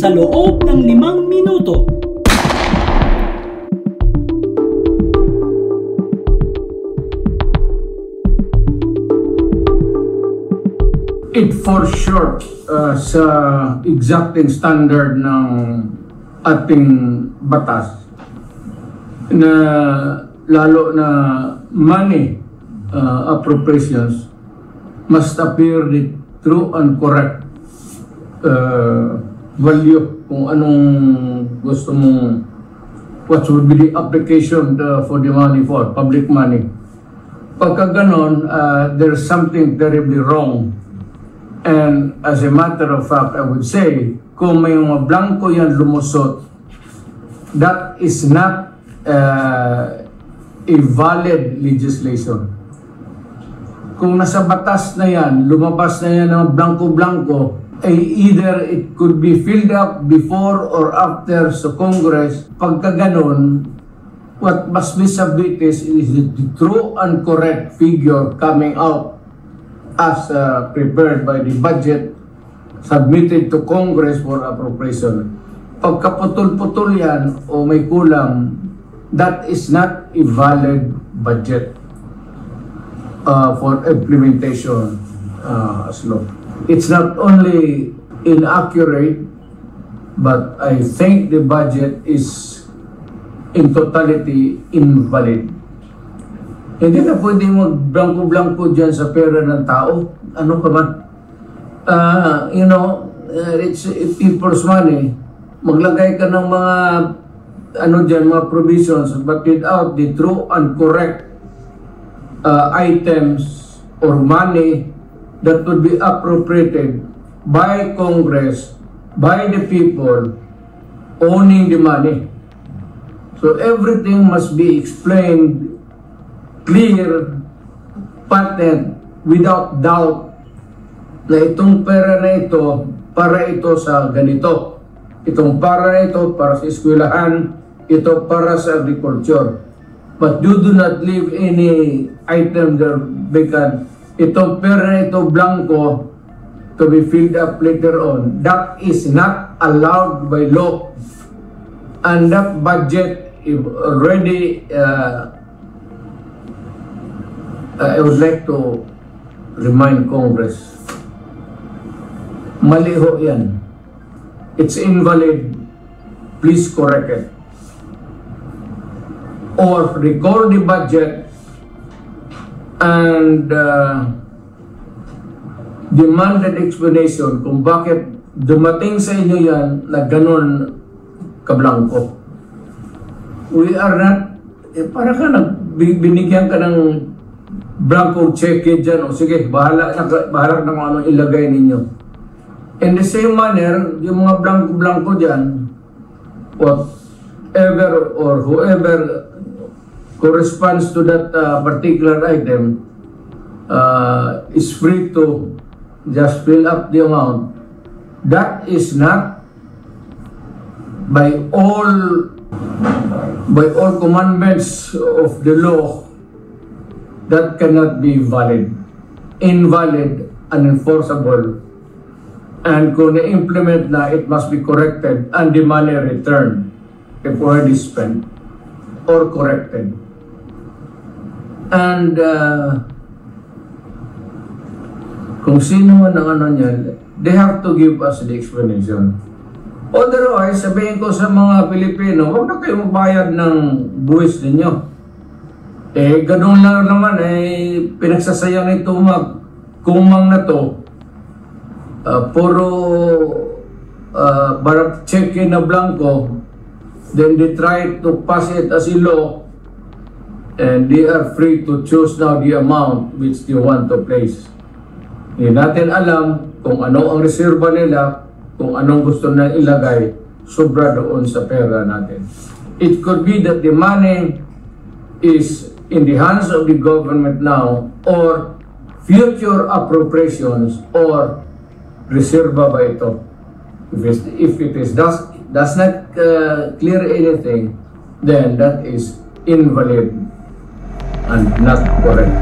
sa loob ng 5 minuto. It falls short sa exacting standard ng ating batas na lalo na money appropriations must appear the true and correct value kung anong gusto mong what would be the application for the money for public money. Pagka ganon, there's something terribly wrong. And as a matter of fact, I would say, kung may mga blanco yan lumusot, that is not a valid legislation. Kung nasa batas na yan, lumabas na yan ng blanco-blanco, ay either it could be filled up before or after sa Congress. Pagka ganon, what must be submitted is the true and correct figure coming out as prepared by the budget submitted to Congress for appropriation. Pagkaputol-putol yan o may kulang, that is not a valid budget for implementation as law. It's not only inaccurate, but I think the budget is in totality invalid. Hindi na pwedeng mag-blanco-blanco dyan sa pera ng tao. Ano ka man? It's people's money. Maglagay ka ng mga mga provisions, but without the true and correct items or money that would be appropriated by Congress, by the people owning the money. So everything must be explained clear, patent, without doubt na itong pera na ito para ito sa ganito. Itong para na ito para sa eskwelahan, ito para sa agriculture. But you do not leave any item there vacant. Itong pera na ito blanco to be filled up later on. That is not allowed by law. And that budget is already I would like to remind Congress, mali ho yan. It's invalid. Please correct it. Or record the budget and demand an explanation kung bakit dumating sa inyo yan na ganun kablangko. We are not, para ka binigyan ka ng blanco check dyan, o sige, bahala na kung ano ilagay ninyo. In the same manner, yung mga blanco dyan, whatever or whoever corresponds to that particular item is free to just fill up the amount. That is not by all commandments of the law. That cannot be valid, invalid, unenforceable. And kung na-implement na, it must be corrected and the money returned if already spent or corrected. And kung sino man ang niyan, they have to give us the explanation. Otherwise, sabihin ko sa mga Pilipino, huwag na kayo magbayad ng buwis ninyo. Ganun lang naman, pinagsasayang ito kumang na to. Puro check-in na blanco, then they try to pass it as a law, and they are free to choose now the amount which they want to place. Hindi natin alam kung ano ang reserva nila, kung anong gusto na ilagay, sobra doon sa pera natin. It could be that the money is in the hands of the government now, or future appropriations, or reserva ba ito? If it is does not clear anything, then that is invalid and not correct.